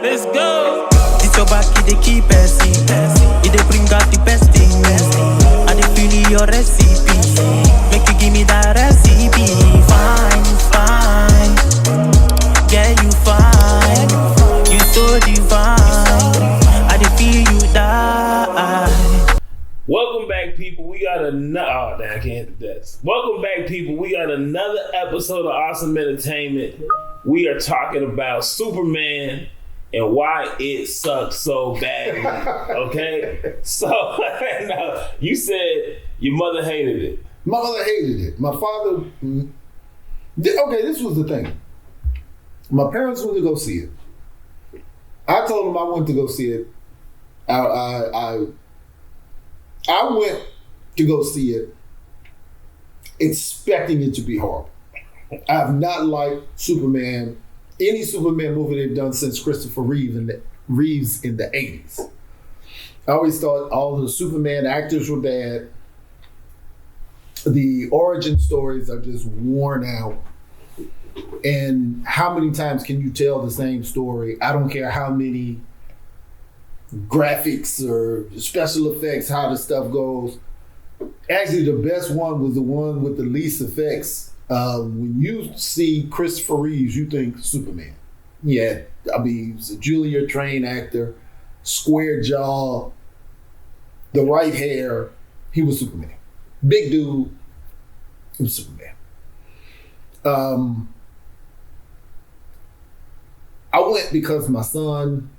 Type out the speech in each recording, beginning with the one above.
Let's go. It's your back, it dey keep passing. It dey bring out the best in me. I dey feel your recipe. Make you give me that recipe. Fine, fine. Yeah, you fine. You so divine. I dey feel you die. Welcome back, people. We got another. Oh, damn, I can't hit the desk. Welcome back, people. We got another episode of Ossom Entertainment. We are talking about Superman and why it sucks so badly. Okay? So, no, you said your mother hated it. My mother hated it. My father. Okay, this was the thing. My parents went to go see it. I told them I went to go see it. I went to go see it expecting it to be horrible. I have not liked Superman, any Superman movie they've done since Christopher Reeves in the 80s. I always thought all of the Superman actors were bad. The origin stories are just worn out. And how many times can you tell the same story? I don't care how many graphics or special effects, how the stuff goes. Actually, the best one was the one with the least effects. When you see Christopher Reeves, you think Superman. Yeah, I mean, he's a Juilliard trained actor, square jaw, the right hair. He was Superman. Big dude, he was Superman. I went because my son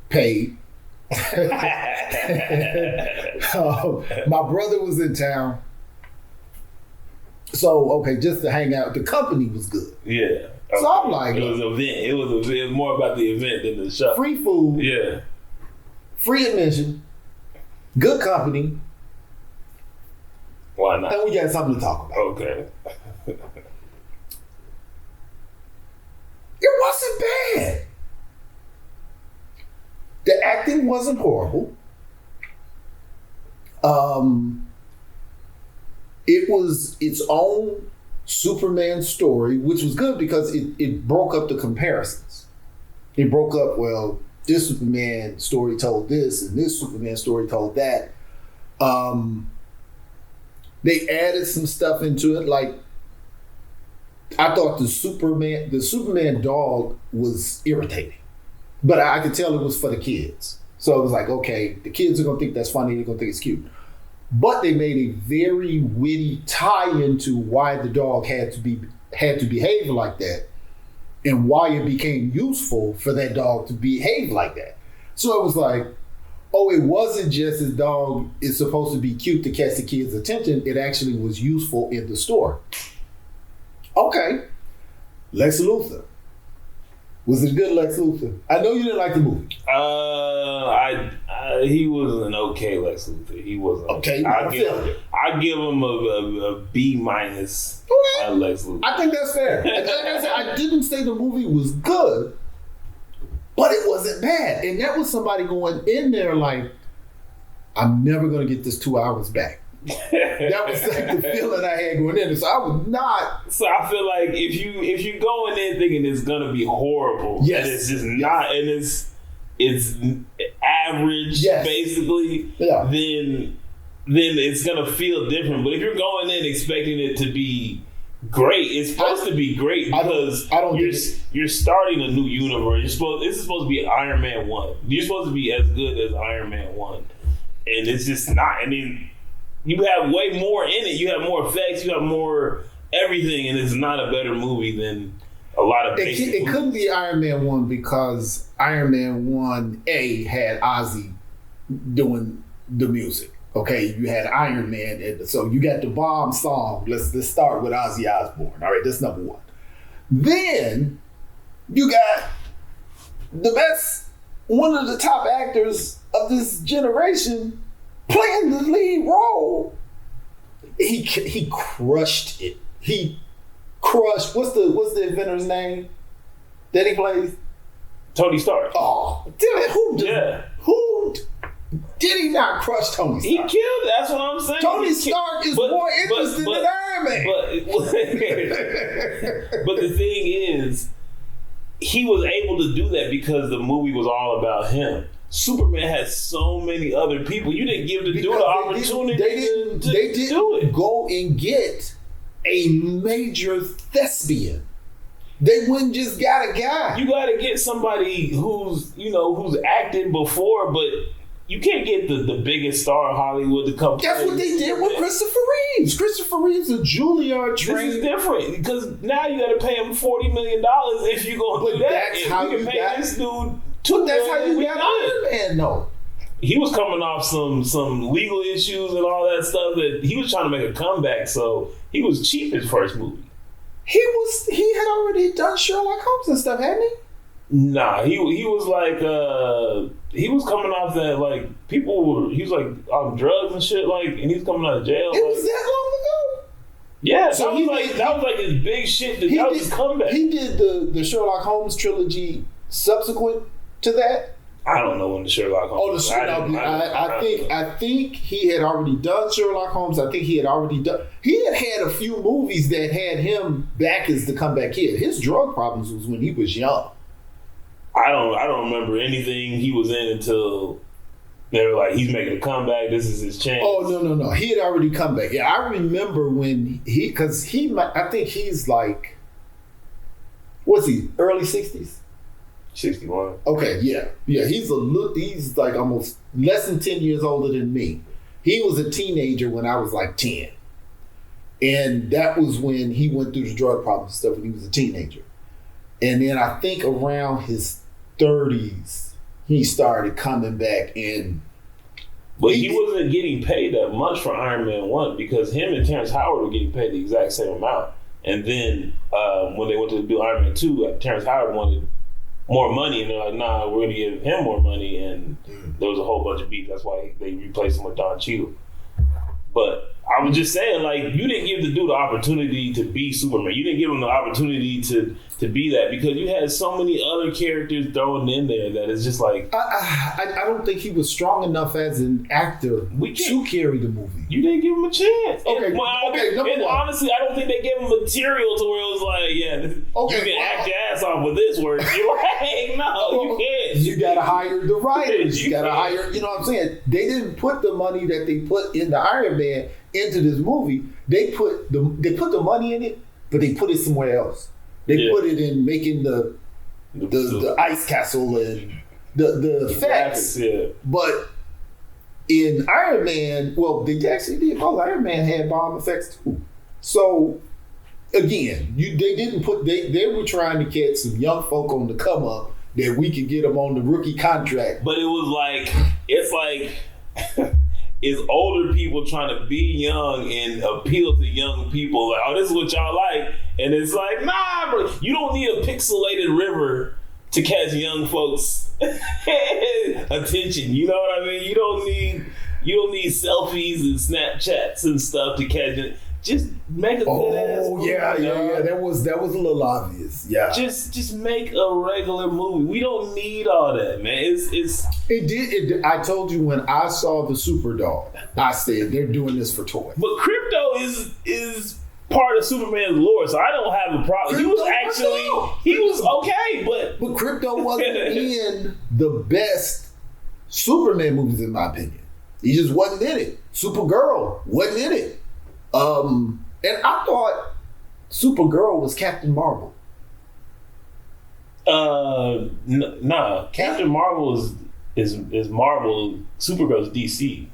paid. My brother was in town. So, okay, just to hang out. The company was good. Yeah. So I'm like... It was an event. It was more about the event than the show. Free food. Yeah. Free admission. Good company. Why not? And we got something to talk about. Okay. It wasn't bad. The acting wasn't horrible. It was its own Superman story, which was good because it broke up the comparisons. It broke up, well, this Superman story told this and this Superman story told that. They added some stuff into it, like I thought the Superman dog was irritating, but I could tell it was for the kids. So it was like, okay, the kids are gonna think that's funny, they're gonna think it's cute. But they made a very witty tie into why the dog had to behave like that and why it became useful for that dog to behave like that. So it was like, oh, it wasn't just his dog is supposed to be cute to catch the kids' attention. It actually was useful in the story. Okay. Lex Luthor. Was it good, Lex Luthor? I know you didn't like the movie. He was an okay Lex Luthor. He wasn't okay. I give him a B minus. Okay. Lex Luthor. I think that's fair. Like I said, I didn't say the movie was good, but it wasn't bad. And that was somebody going in there like, I'm never going to get this 2 hours back. That was like the feeling I had going in. So I was not. So I feel like if you go in there thinking it's gonna be horrible, yes, and it's just not, and it's average, yes, basically, yeah, then it's gonna feel different. But if you're going in expecting it to be great, it's supposed to be great because you're starting a new universe. This is supposed to be Iron Man 1. You're supposed to be as good as Iron Man 1, and it's just not. I mean, you have way more in it. You have more effects. You have more everything, and it's not a better movie than a lot of. It couldn't be Iron Man 1 because Iron Man 1 had Ozzy doing the music. Okay, you had Iron Man, and so you got the bomb song. Let's start with Ozzy Osbourne. All right, that's number one. Then you got the best, one of the top actors of this generation playing the lead role. He crushed it. He crushed. What's the inventor's name that he plays? Tony Stark. Oh, damn it! Who did he not crush Tony Stark? He killed it. That's what I'm saying. Tony Stark is more interesting than Iron Man. But the thing is, he was able to do that because the movie was all about him. Superman has so many other people. You didn't give the dude the opportunity to do it. Go and get a major thespian. They wouldn't just got a guy. You got to get somebody who's acted before, but you can't get the biggest star in Hollywood to come. That's what they did with Christopher Reeves. Christopher Reeves is a Juilliard trained. This is different because now you got to pay him $40 million if you go do that. That's how you pay this dude. But that's how you got Iron Man, though. He was coming off some legal issues and all that stuff that he was trying to make a comeback, so he was cheap his first movie. He had already done Sherlock Holmes and stuff, hadn't he? Nah, he was like he was coming off that he was like on drugs and shit and he's coming out of jail. It was that long ago. Yeah, so that was like his big shit. That was his comeback. He did the Sherlock Holmes trilogy subsequent to that. I don't know when the Sherlock Holmes. I think he had already done Sherlock Holmes. I think he had had a few movies that had him back as the comeback kid. His drug problems was when he was young. I don't remember anything he was in until they were like, he's making a comeback. This is his chance. Oh no! He had already come back. Yeah, I remember when I think he's like, what's he? Early 60s. 61. Okay, yeah. He's like almost less than 10 years older than me. He was a teenager when I was like 10, and that was when he went through the drug problem stuff when he was a teenager. And then I think around his 30s, he started coming back in. But he wasn't getting paid that much for Iron Man 1 because him and Terrence Howard were getting paid the exact same amount. And then when they went to do Iron Man 2, Terrence Howard wanted more money, and they're like, nah, we're going to give him more money. And there was a whole bunch of beef. That's why they replaced him with Don Cheadle. But I was just saying, you didn't give the dude the opportunity to be Superman. You didn't give him the opportunity to be that because you had so many other characters thrown in there that it's just like... I don't think he was strong enough as an actor to carry the movie. You didn't give him a chance. Okay, and honestly, I don't think they gave him material to where it was like, you can act your ass off with this work. You're like, no, you can't. You got to hire the writers. You got to hire, you know what I'm saying? They didn't put the money that they put in the Iron Man into this movie. They put the money in it, but they put it somewhere else. They put it in making the ice castle and the effects. But in Iron Man, they actually did both. Iron Man had bomb effects too. So again, they were trying to get some young folk on the come up that we could get them on the rookie contract. But it was it's older people trying to be young and appeal to young people. Like, oh, this is what y'all like. And it's like, nah, bro, you don't need a pixelated river to catch young folks' attention. You know what I mean? You don't need selfies and Snapchats and stuff to catch it. Just make a good ass movie. Yeah. That was a little obvious. Yeah. Just make a regular movie. We don't need all that, man. I told you when I saw the Superdog, I said they're doing this for toys. But Crypto is part of Superman's lore, so I don't have a problem. He was okay, but Crypto wasn't in the best Superman movies in my opinion. He just wasn't in it. Supergirl wasn't in it. And I thought Supergirl was Captain Marvel. Nah. Captain Marvel is Marvel. Supergirl's DC.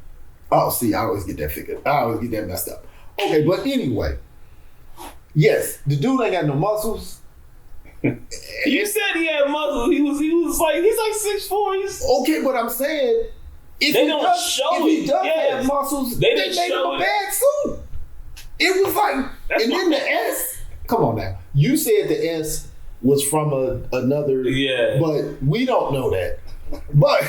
Oh, see, I always get that messed up. Okay, but anyway, yes, the dude ain't got no muscles. You said he had muscles. He's like 6'4". Okay, but I'm saying if he does have muscles, they made him a bad suit. It was like, then the S. Come on now, you said the S was from another. Yeah, but we don't know that. But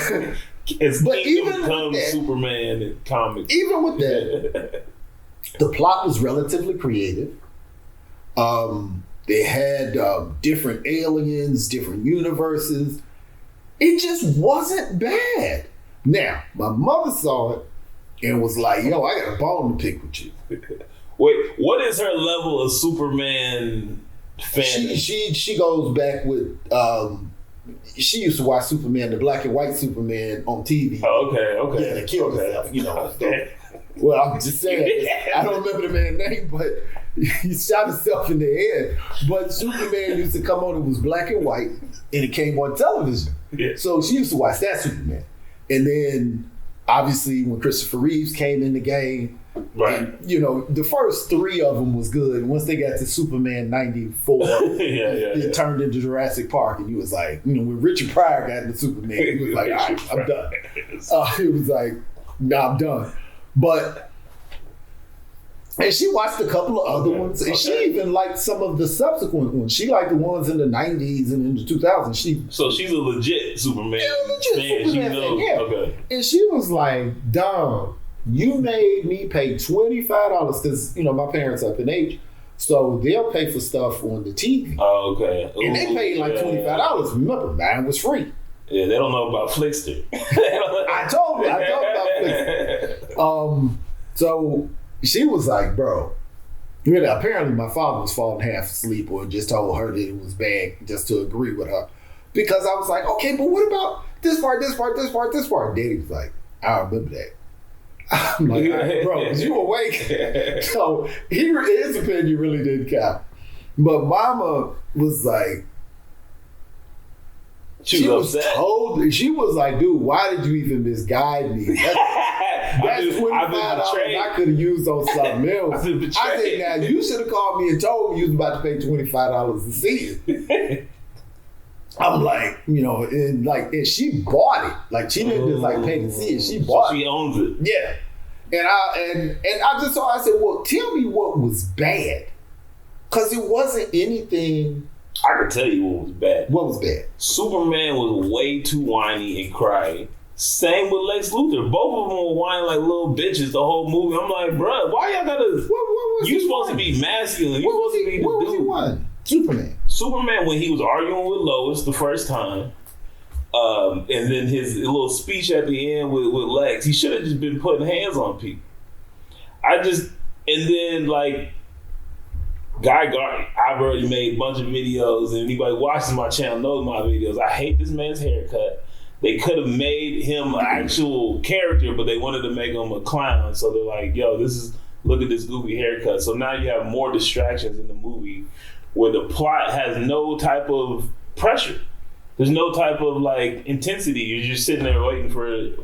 even with that, Superman and comics. Even with that, the plot was relatively creative. They had different aliens, different universes. It just wasn't bad. Now, my mother saw it and was like, yo, I got a bone to pick with you. Wait, what is her level of Superman She goes back with. She used to watch Superman, the black and white Superman on TV. Oh, okay. Yeah, they killed himself, Well, I'm just saying, I don't remember the man's name, but he shot himself in the head. But Superman used to come on, it was black and white, and it came on television. Yeah. So she used to watch that Superman. And then, obviously, when Christopher Reeves came in the game, right. And, the first 3 of them was good. Once they got to Superman 94, it turned into Jurassic Park, and you was like, when Richard Pryor got into Superman, he was like, all right, I'm done. It was like, nah, I'm done. And she watched a couple of other ones, and she even liked some of the subsequent ones. She liked the ones in the 90s and in the 2000s. So she's a legit Superman fan. Superman fan, yeah. Okay. And she was like, Dom, you made me pay $25 because, my parents up in age. So they'll pay for stuff on the TV. Oh, okay. Ooh, and they paid like $25. Remember, mine was free. Yeah, they don't know about Flickster. I told about Flickster. So she was like, bro, really, apparently my father was falling half asleep or just told her that it was bad just to agree with her. Because I was like, okay, but what about this part? Daddy was like, I remember that. I'm like, bro, is you awake? So his opinion really didn't count. But Mama was like, she was like, dude, why did you even misguide me? That's $25 I could have used on something else. I said, now you should have called me and told me you was about to pay $25 to see it. I'm like, and she bought it. Like she didn't just like pay to see it. She bought it. She owns it. Yeah. And I said, well, tell me what was bad. Cause it wasn't anything. I can tell you what was bad. What was bad? Superman was way too whiny and crying. Same with Lex Luthor. Both of them were whining like little bitches the whole movie. I'm like, bruh, why y'all gotta... You supposed to be masculine. You supposed to be the dude. What was he whining? Superman, when he was arguing with Lois the first time, and then his little speech at the end with Lex, he should have just been putting hands on people. And then like, Guy Gardner, I've already made a bunch of videos, and anybody watching my channel knows my videos. I hate this man's haircut. They could have made him an actual character, but they wanted to make him a clown. So they're like, yo, look at this goofy haircut. So now you have more distractions in the movie where the plot has no type of pressure. There's no type of like intensity. You're just sitting there waiting for it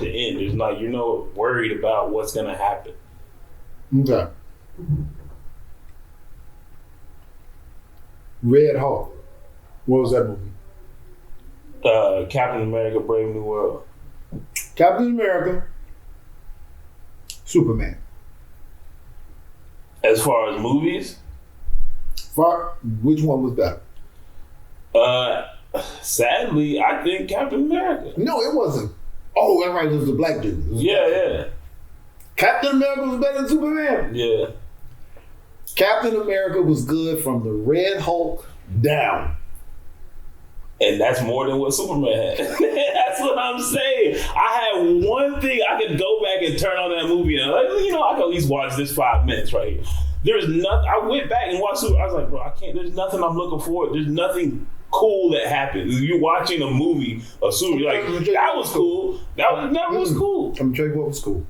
to end. There's like, you're not worried about what's gonna happen. Okay. Red Hawk. What was that movie? Captain America: Brave New World. Captain America, Superman. As far as movies, which one was better? Sadly, I think Captain America. No, it wasn't. Oh, that's right. It was the black dude. Yeah. Captain America was better than Superman. Yeah. Captain America was good from the Red Hulk down. And that's more than what Superman had. That's what I'm saying. I had one thing I could go back and turn on that movie and I could at least watch this 5 minutes right here. There's nothing. I went back and watched Superman. I was like, bro, I can't. There's nothing I'm looking for. There's nothing cool that happened. You're watching a movie of Superman. You're like, that was cool. That never was cool. I'm gonna tell you what was cool.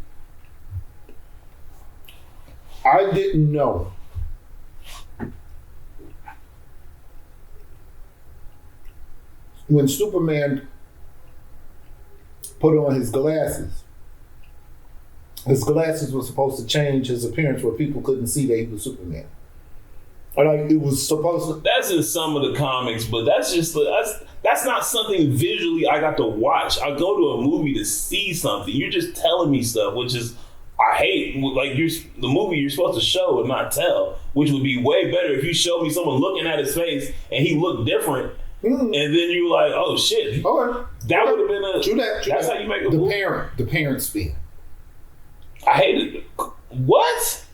I didn't know. When Superman put on his glasses were supposed to change his appearance where people couldn't see that he was Superman. Like it was supposed to. That's in some of the comics, but that's not something visually I got to watch. I go to a movie to see something. You're just telling me stuff, which is I hate. Like the movie you're supposed to show and not tell, which would be way better if you showed me someone looking at his face and he looked different. And then you were like, oh shit. Okay. That would have been a... True that's how you make a movie. The parent spin. I hated it. What?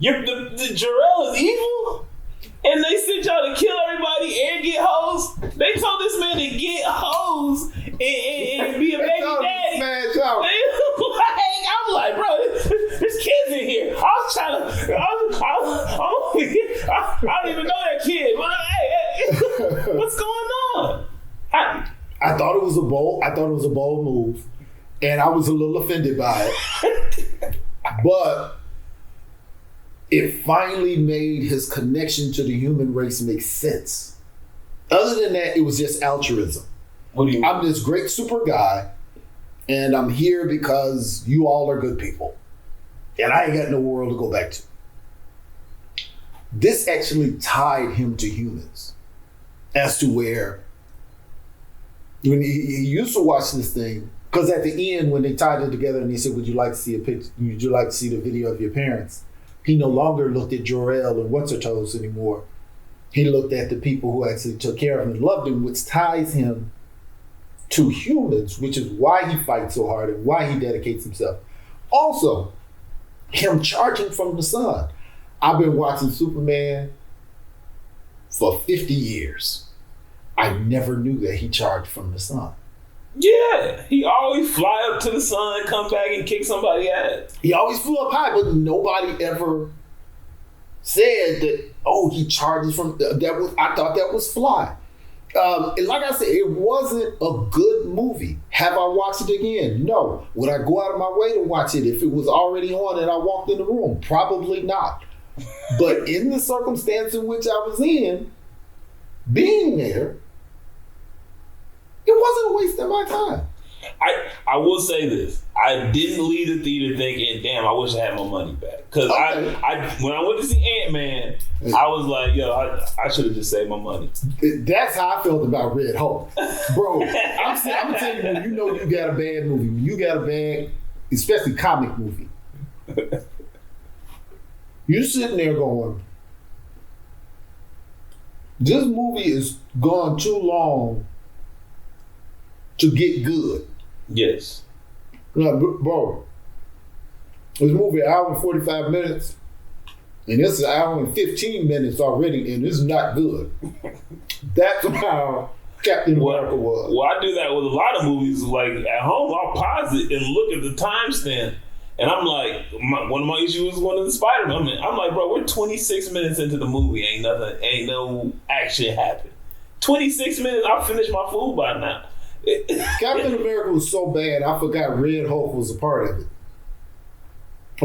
The Jor-El is evil? And they sent y'all to kill everybody and get hoes? They told this man to get hoes and be a baby daddy. I'm like, bro, there's kids in here. I don't even know that kid. thought it was a bold move, and I was a little offended by it. But it finally made his connection to the human race make sense. Other than that, it was just altruism. What do you mean? I'm this great super guy, and I'm here because you all are good people. And I ain't got no world to go back to. This actually tied him to humans as to where when he used to watch this thing, because at the end when they tied it together and he said, would you like to see a picture? Would you like to see the video of your parents? He no longer looked at Jor-El and What's-Her-Toes anymore. He looked at the people who actually took care of him and loved him, which ties him to humans, which is why he fights so hard and why he dedicates himself. Also, him charging from the sun. I've been watching Superman for 50 years. I never knew that he charged from the sun. Yeah, he always fly up to the sun, come back and kick somebody's ass. He always flew up high, but nobody ever said that, oh, he charges from, I thought that was fly. And like I said, it wasn't a good movie. Have I watched it again? No. Would I go out of my way to watch it if it was already on and I walked in the room? Probably not. But in the circumstance in which I was in, being there, it wasn't a waste of my time. I will say this. I didn't leave the theater thinking, damn, I wish I had my money back. Because Okay. when I went to see Ant-Man, I was like, yo, I should have just saved my money. That's how I felt about Red Hulk. Bro, I'm going to tell you, when you know you got a bad movie, when you got a bad, especially comic movie, you're sitting there going, this movie is gone too long to get good. Yes. Like, bro, this movie an hour and 45 minutes, and this is an hour and 15 minutes already, and this is not good. That's how Captain America was. Well, I do that with a lot of movies. Like, at home, I'll pause it and look at the timestamp. And I'm like, one of my issues was one of the Spider-Man. I'm like, bro, we're 26 minutes into the movie. Ain't no action happened. 26 minutes, I'll finish my food by now. Captain America was so bad, I forgot Red Hulk was a part of it.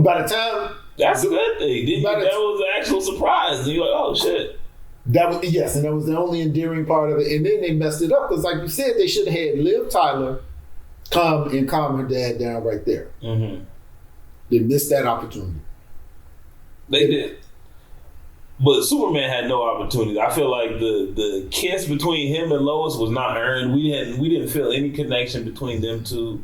By the time... That's a good thing. That was an actual surprise. And you're like, oh, shit. That was, yes, and that was the only endearing part of it. And then they messed it up, because like you said, they should have had Liv Tyler come and calm her dad down right there. Mm-hmm. They missed that opportunity. They did. But Superman had no opportunity. I feel like the kiss between him and Lois was not earned. We didn't feel any connection between them two.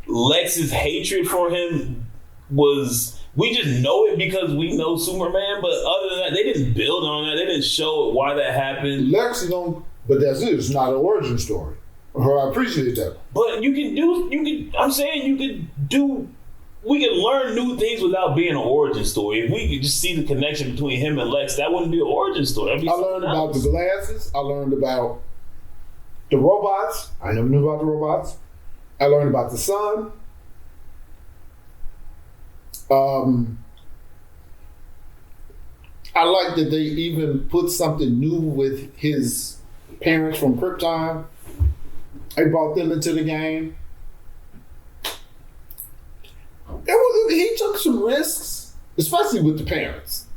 Lex's hatred for him was, we just know it because we know Superman, but other than that, they didn't build on that. They didn't show why that happened. Lex is on, but that's it. It's not an origin story. I appreciate that. But we can learn new things without being an origin story. If we could just see the connection between him and Lex, that wouldn't be an origin story. I learned about the glasses. I learned about the robots. I never knew about the robots. I learned about the sun. I like that they even put something new with his parents from Krypton. They brought them into the game. He took some risks, especially with the parents.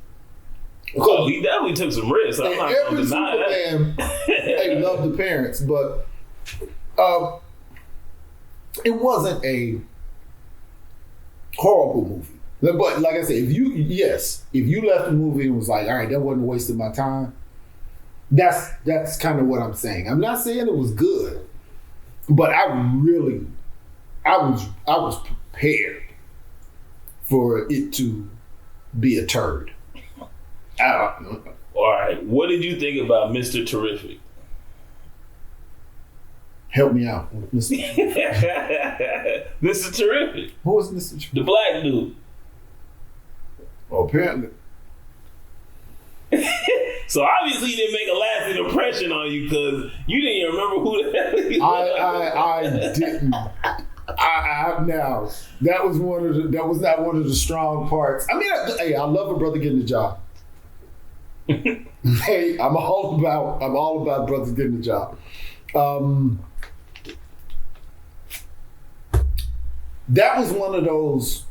Oh, he definitely took some risks. I'm not going to deny that. They love the parents, but it wasn't a horrible movie. But like I said, if you left the movie and was like, all right, that wasn't a waste of my time, that's kind of what I'm saying. I'm not saying it was good, but I was prepared for it to be a turd. All right, what did you think about Mr. Terrific? Help me out, Mr. Mr. Terrific. Who was Mr. Terrific? The black dude. Oh, apparently. So obviously he didn't make a lasting impression on you because you didn't even remember who the hell he was. I didn't. Now that was not one of the strong parts. I mean, I love a brother getting the job. Hey, I'm all about brothers getting the job. That was one of those.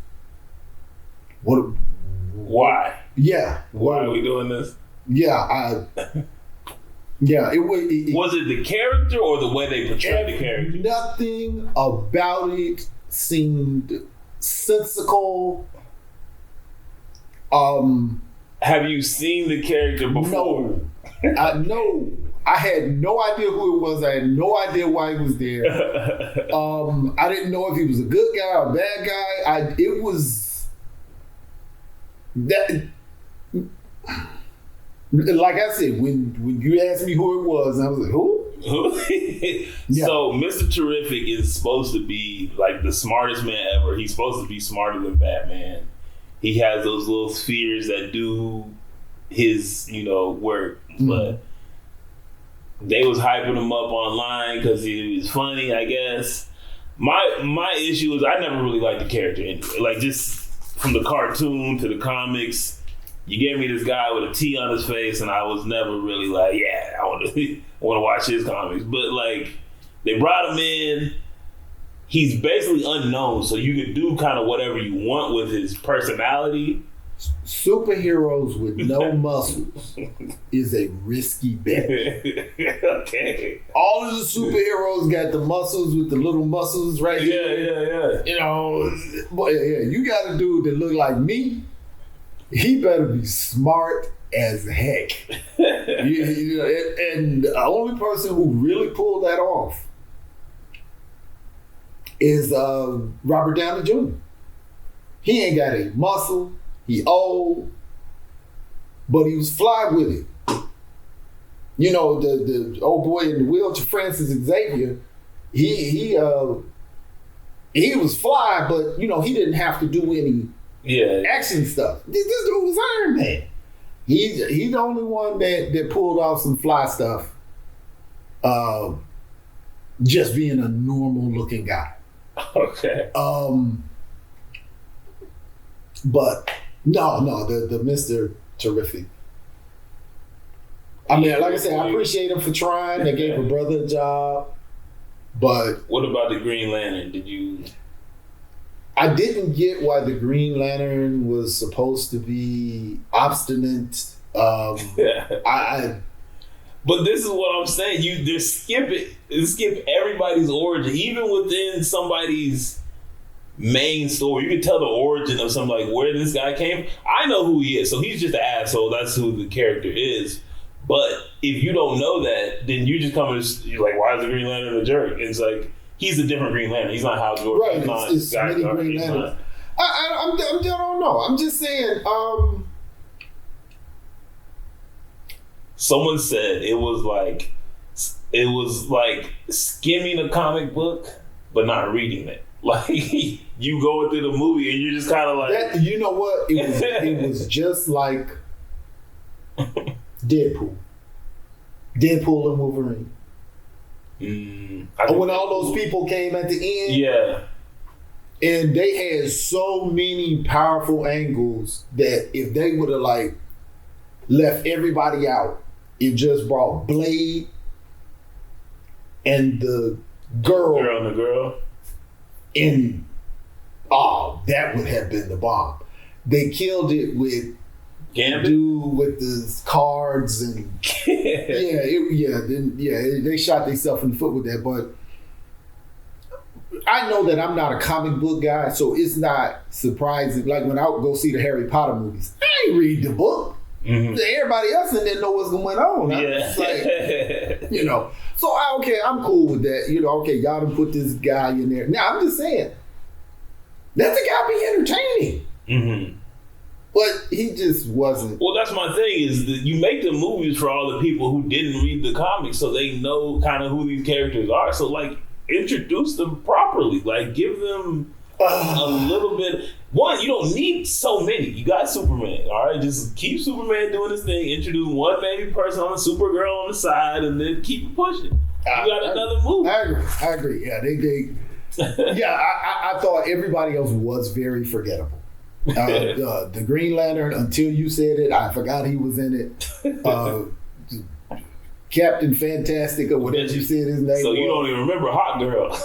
What? Why? Yeah. Why are we doing this? Yeah. Yeah. Was it the character or the way they portrayed the character? Nothing about it seemed sensical. Have you seen the character before? No. I had no idea who it was. I had no idea why he was there. I didn't know if he was a good guy or a bad guy. It was that. Like I said, when you asked me who it was, I was like, who? Yeah. So Mr. Terrific is supposed to be like the smartest man ever. He's supposed to be smarter than Batman. He has those little spheres that do his, work. Mm-hmm. But they was hyping him up online because he was funny, I guess. My issue is I never really liked the character anyway. Like, just from the cartoon to the comics, you gave me this guy with a T on his face, and I was never really like, yeah, I want to watch his comics. But like, they brought him in. He's basically unknown, so you can do kind of whatever you want with his personality. Superheroes with no muscles is a risky bet. Okay. All of the superheroes got the muscles with the little muscles right here. Yeah. Boy, yeah, you got a dude that look like me. He better be smart as heck. And the only person who really pulled that off is Robert Downey Jr. He ain't got a muscle. He old, but he was fly with it. The old boy in the wheelchair, Francis Xavier, he was fly, but he didn't have to do any action stuff. This dude was Iron Man. He's the only one that pulled off some fly stuff. Just being a normal looking guy. Okay. But no, the Mr. Terrific. I mean, like I said, I appreciate him for trying. They gave her brother a job. But what about the Green Lantern? I didn't get why the Green Lantern was supposed to be obstinate. But this is what I'm saying. You just skip everybody's origin, even within somebody's main story. You can tell the origin of something, like where this guy came. I know who he is, so he's just an asshole. That's who the character is. But if you don't know that, then you just come and you're like, why is the Green Lantern a jerk? It's like, he's a different Green Lantern. He's not Hal Jordan. Right, it's many Green Lanterns. I don't know. I'm just saying. Someone said it was like skimming a comic book, but not reading it. Like, you go through the movie and you're just kind of like... That, you know what? It was just like Deadpool. Deadpool and Wolverine. When all those people came at the end. Yeah. And they had so many powerful angles that if they would have left everybody out, it just brought Blade and the girl. And the girl. That would have been the bomb. They killed it with Gambit? Dude with the cards and they shot themselves in the foot with that. But I know that I'm not a comic book guy, so it's not surprising. Like when I would go see the Harry Potter movies, I ain't read the book. Mm-hmm. Everybody else didn't know what's going on. So I'm cool with that. Y'all done put this guy in there. Now I'm just saying, let the guy be entertaining. Mm-hmm. But he just wasn't. Well, that's my thing, is that you make the movies for all the people who didn't read the comics, so they know kind of who these characters are. So introduce them properly. Give them a little bit. One, you don't need so many. You got Superman, all right? Just keep Superman doing his thing. Introduce one maybe person on a Supergirl on the side, and then keep it pushing. You got another movie. I agree. Yeah, I thought everybody else was very forgettable. The Green Lantern, until you said it, I forgot he was in it. Captain Fantastic or whatever you said his name. So you don't even remember Hot Girl.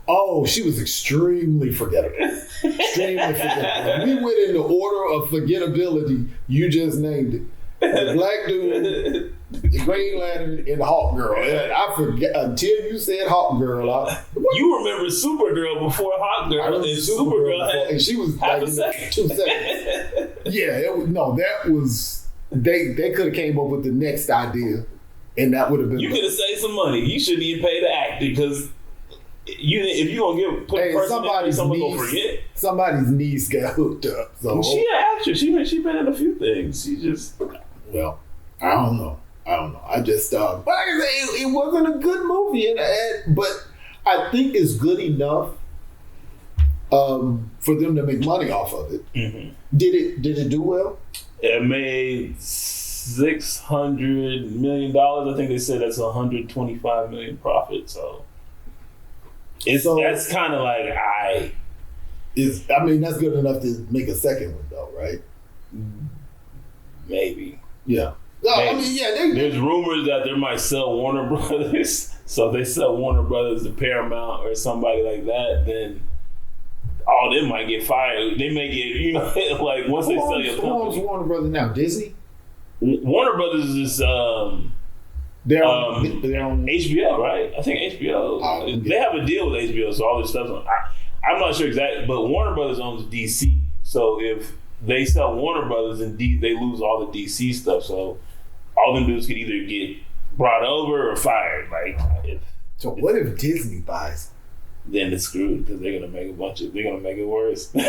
Oh, she was extremely forgettable. Extremely forgettable. We went in the order of forgettability. You just named it. The black dude, the Green Lantern, and the Hawk Girl. And I forget until you said Hawk Girl. You remember Supergirl before Hawk Girl. I remember Supergirl before, and she was like in 2 seconds. Yeah, that was they could have came up with the next idea, and that would have been. You could have saved some money. You shouldn't even pay the actor because. If you gonna put a person in, someone gonna forget. Somebody's niece got hooked up. So she an actress. She been in a few things. She just I don't know. I just but like I say, it wasn't a good movie, but I think it's good enough for them to make money off of it. Mm-hmm. Did it do well? It made $600 million. I think they said that's $125 million profit. So. That's kind of like that's good enough to make a second one though, right? Maybe. Yeah. No, maybe. There's rumors that they might sell Warner Brothers. So if they sell Warner Brothers to Paramount or somebody like that, then all them might get fired. They may get, like once they sell your company. Who owns Warner Brothers now? Disney? Warner Brothers is they're on HBO, right? I think HBO. They have a deal with HBO, so all this stuff's on. I'm not sure exactly, but Warner Brothers owns DC. So if they sell Warner Brothers, and they lose all the DC stuff. So all them dudes could either get brought over or fired. So what if Disney buys? Then it's screwed because they're gonna make they're gonna make it worse. They're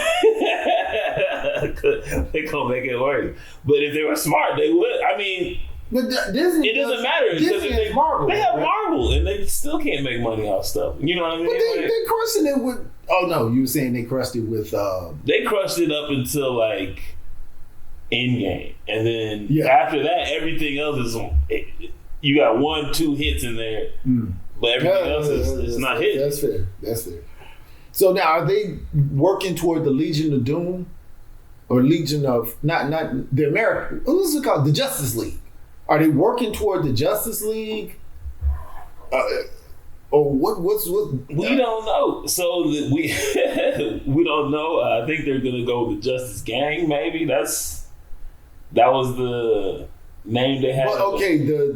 gonna make it worse. But if they were smart, they would. I mean. But Disney, it doesn't matter. Disney is Marvel. They have right? Marvel, and they still can't make money off stuff. You know what I mean? But they crushing it with. Oh no, you were saying they crushed it with. They crushed it up until like Endgame, and then after that, everything else is. You got 1-2 hits in there, but everything else is not hit. That's fair. So now, are they working toward the Legion of Doom, or Legion of not the American? What's it called? The Justice League. Are they working toward the Justice League? Or what? We don't know. So we don't know. I think they're gonna go with the Justice Gang. Maybe that was the name they had. Well, okay, the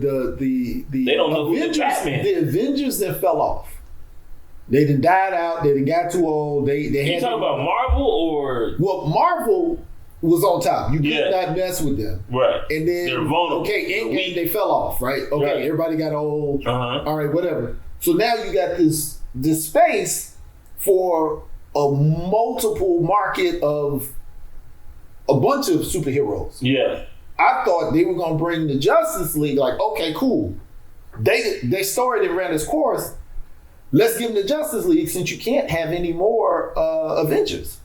they don't know Avengers, who the Batman. The Avengers that fell off. They done died out. They done got too old. They you talking about Marvel or Marvel was on top. You could not mess with them. Right. And then they're vulnerable. Okay, Endgame they fell off, right? Okay, right. Everybody got old. Uh-huh. All right, whatever. So now you got this space for a multiple market of a bunch of superheroes. Yeah. I thought they were gonna bring the Justice League, like, okay, cool. They story that ran its course. Let's give them the Justice League since you can't have any more Avengers.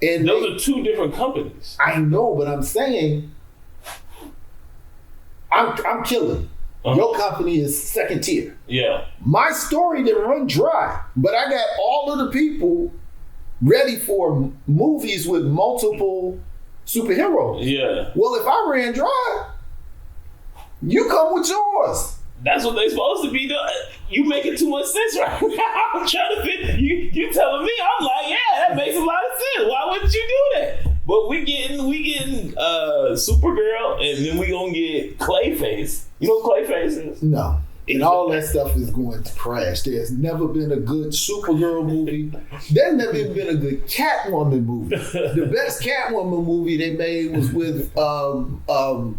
And those are two different companies. I know, but I'm saying I'm killing. Uh-huh. Your company is second tier. Yeah. My story didn't run dry, but I got all of the people ready for movies with multiple superheroes. Yeah. Well, if I ran dry, you come with yours. That's what they supposed to be doing. You making too much sense right now. I'm trying to fit. You telling me? I'm like, yeah, that makes a lot of sense. Why wouldn't you do that? But we getting Supergirl, and then we gonna get Clayface. You know what Clayface is? No. And all that stuff is going to crash. There's never been a good Supergirl movie. There's never even been a good Catwoman movie. The best Catwoman movie they made was with Halle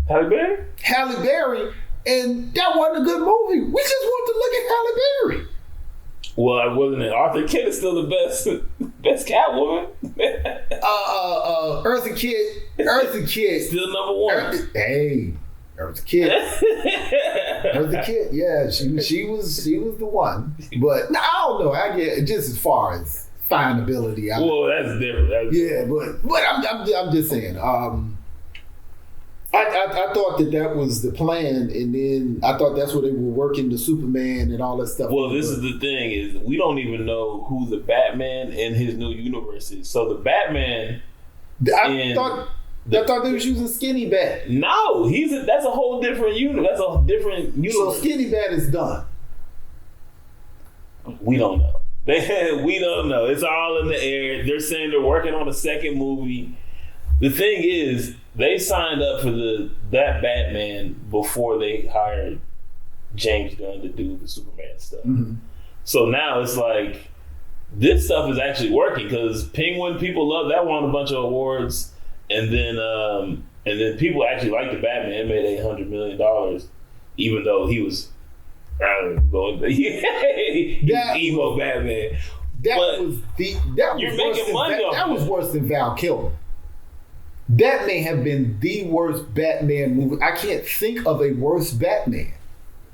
Berry? Halle Berry, and that wasn't a good movie. We just want to look at Halle Berry. Well, I wasn't it. Arthur Kitt is still the best Catwoman. Eartha Kitt. Still number one. Eartha Kitt. Eartha Kitt, yeah, she was the one. But no, I don't know. I get just as far as fine ability. Well, that's different. But I'm just saying. I thought that was the plan, and then I thought that's where they were working the Superman and all that stuff. Well, this is the thing, is we don't even know who the Batman in his new universe is. So the Batman... I thought I thought they was using Skinny Bat. No, that's a whole different unit. That's a different unit. So Skinny Bat is done. We don't know. We don't know. It's all in the air. They're saying they're working on a second movie. The thing is, they signed up for that Batman before they hired James Gunn to do the Superman stuff. Mm-hmm. So now it's like this stuff is actually working because Penguin people love that, won a bunch of awards, and then people actually like the Batman. It made $800 million, even though he was emo Batman. That was worse than Val Kilmer. That may have been the worst Batman movie. I can't think of a worse Batman.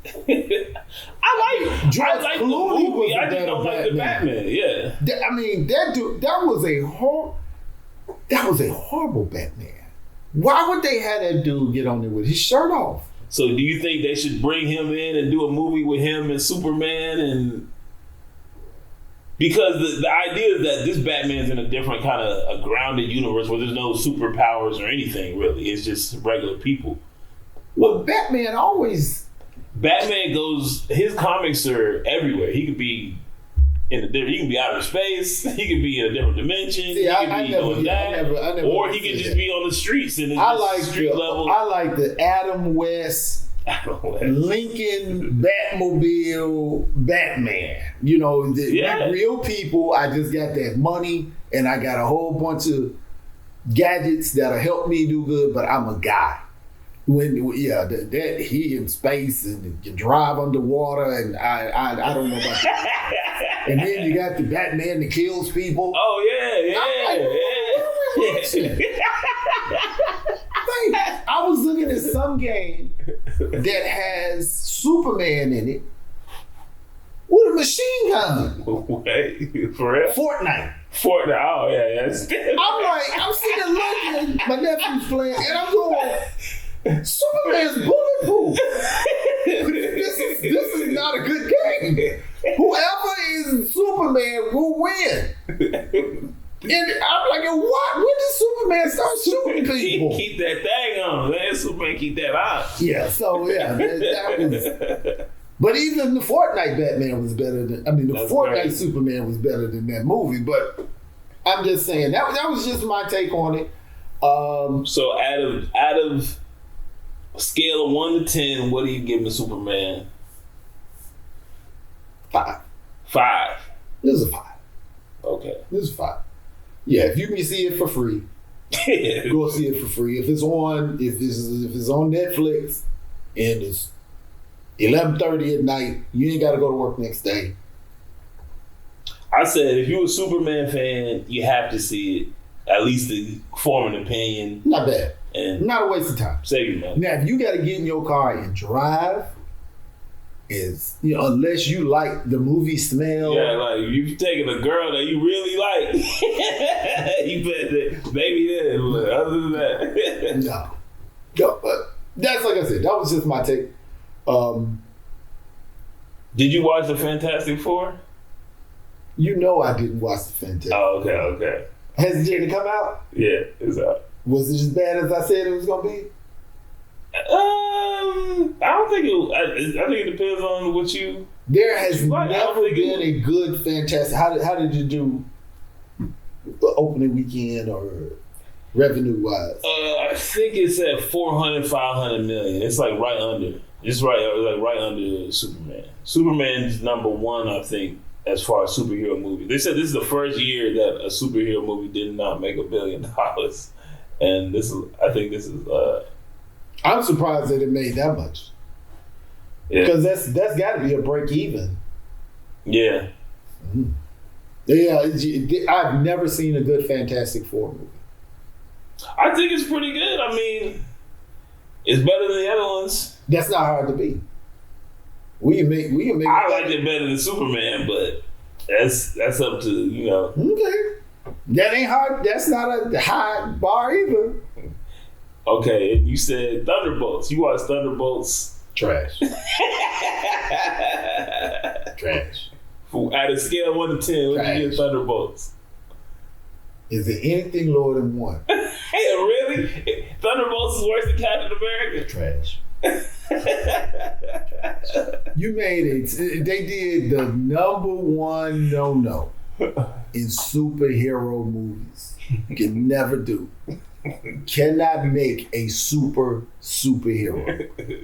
I like the movie. I just don't like the Batman. Yeah. That was a horrible Batman. Why would they have that dude get on there with his shirt off? So do you think they should bring him in and do a movie with him and Superman? And because the idea is that this Batman's in a different kind of a grounded universe where there's no superpowers or anything really. It's just regular people. Well, Batman goes. His comics are everywhere. He could be he can be outer space. He could be in a different dimension. See, I never or he could just be on the streets and street level. I like the Adam West Lincoln Batmobile Batman. Not real people. I just got that money and I got a whole bunch of gadgets that'll help me do good. But I'm a guy. That he in space and can drive underwater and I don't know about that. And then you got the Batman that kills people. Oh yeah. I was looking at some game that has Superman in it with a machine gun. Wait, for real? Fortnite. Oh yeah. I'm sitting looking, my nephew's playing, and I'm going, Superman's bulletproof. This is not a good game. Whoever is Superman will win. And I'm like, what? When did Superman start shooting people? Keep that thing on, man. Superman keep that on. Yeah, so that was. But even the Fortnite Batman was better than. Fortnite Superman was better than that movie. But I'm just saying that was just my take on it. So out of a scale of 1 to 10, what do you give me Superman? 5. 5. This is a 5. Okay. This is 5. Yeah, if you can see it for free, go see it for free. If it's on Netflix and it's 11:30 at night, you ain't got to go to work next day. I said if you're a Superman fan, you have to see it. At least to form an opinion. Not bad. And not a waste of time. Save your money. Now, if you got to get in your car and drive, unless you like the movie smell. Yeah, like you taking a girl that you really like, you put maybe then. But other than that, no. But that's like I said. That was just my take. Did you watch the Fantastic Four? I didn't watch the Fantastic. Oh, okay. Has it come out? Yeah, it's out. Was it as bad as I said it was gonna be? I don't think I think it depends on what you. There has never been a good Fantastic. How did you do the opening weekend or revenue wise? I think it's at 400, 500 million. It's like right under. It's right under Superman. Superman's number 1, I think, as far as superhero movie. They said this is the first year that a superhero movie did not make $1 billion, and I think this is. I'm surprised that it made that much. Yeah. Because that's got to be a break even. Yeah. Mm. Yeah, I've never seen a good Fantastic Four movie. I think it's pretty good. I mean, it's better than the other ones. That's not hard to beat. We can make. I like it better than Superman, but that's up to Okay, that ain't hard. That's not a high bar either. Okay, you said Thunderbolts. You watched Thunderbolts? Trash. Trash. At a scale of 1 to 10, what do you give Thunderbolts? Is there anything lower than 1? Hey, really? Thunderbolts is worse than Captain America? Trash. You made it. They did the number one no in superhero movies. You can never do. Cannot make a superhero.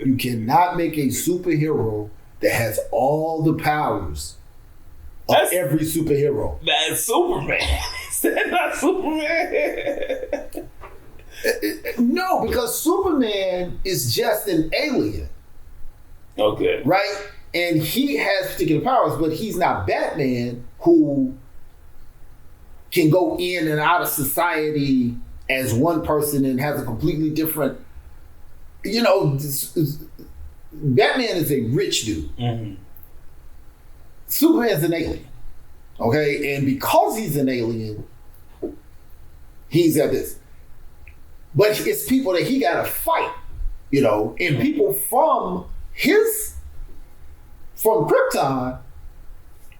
You cannot make a superhero that has all the powers of every superhero. That's Superman. Is that not Superman? No, because Superman is just an alien. Okay. Right? And he has particular powers, but he's not Batman, who can go in and out of society as one person and has a completely different, Batman is a rich dude. Mm-hmm. Superman's an alien. Okay? And because he's an alien, he's at this. But it's people that he gotta fight, and people from Krypton.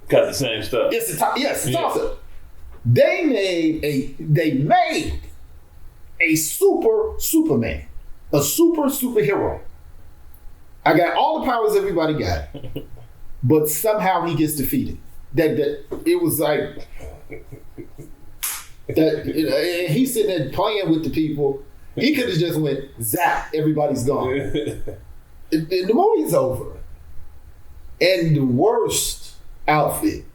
Got the same stuff. It's awesome. They made a Superman, a superhero. I got all the powers everybody got, but somehow he gets defeated. That it was like that. And he's sitting there playing with the people. He could have just went zap. Everybody's gone. The movie's over. And the worst outfit.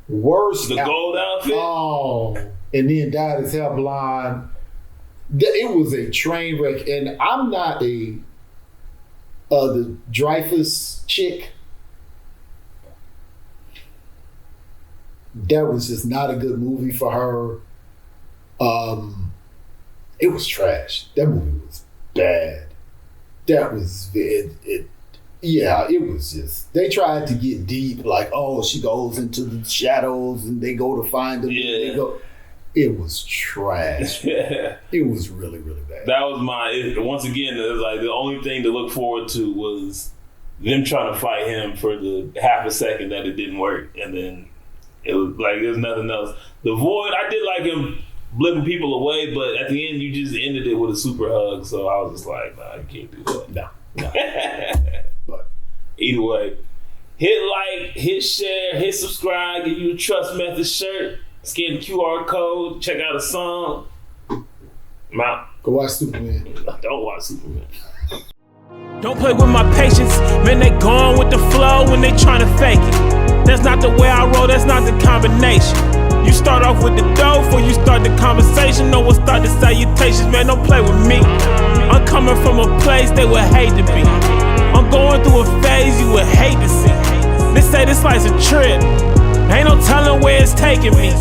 Gold outfit? Oh. And then dyed his hair blonde. It was a train wreck. And I'm not the Dreyfus chick. That was just not a good movie for her. It was trash. That movie was bad. That was it. It was just, they tried to get deep, like, oh, she goes into the shadows and they go to find them. Yeah. It was trash. It was really, really bad. That was once again, it was like the only thing to look forward to was them trying to fight him for the half a second that it didn't work. And then it was like, there's nothing else. The Void, I did like him blipping people away, but at the end, you just ended it with a super hug. So I was just like, nah, you can't do that. No. But either way, hit like, hit share, hit subscribe, get you a Trust Method shirt, scan the QR code, check out a song. I'm out. Go watch Superman. Don't watch Superman. Don't play with my patience, man, they gone with the flow when they tryna fake it. That's not the way I roll, that's not the combination. You start off with the dough before you start the conversation. No one start the salutations, man, don't play with me. I'm coming from a place they would hate to be. I'm going through a phase you would hate to see. They say this life's a trip, ain't no telling where it's taking me.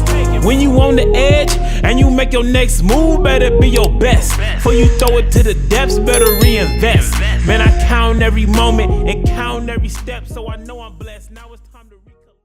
When you on the edge and you make your next move, better be your best. Before you throw it to the depths, better reinvest. Man, I count every moment and count every step, so I know I'm blessed. Now it's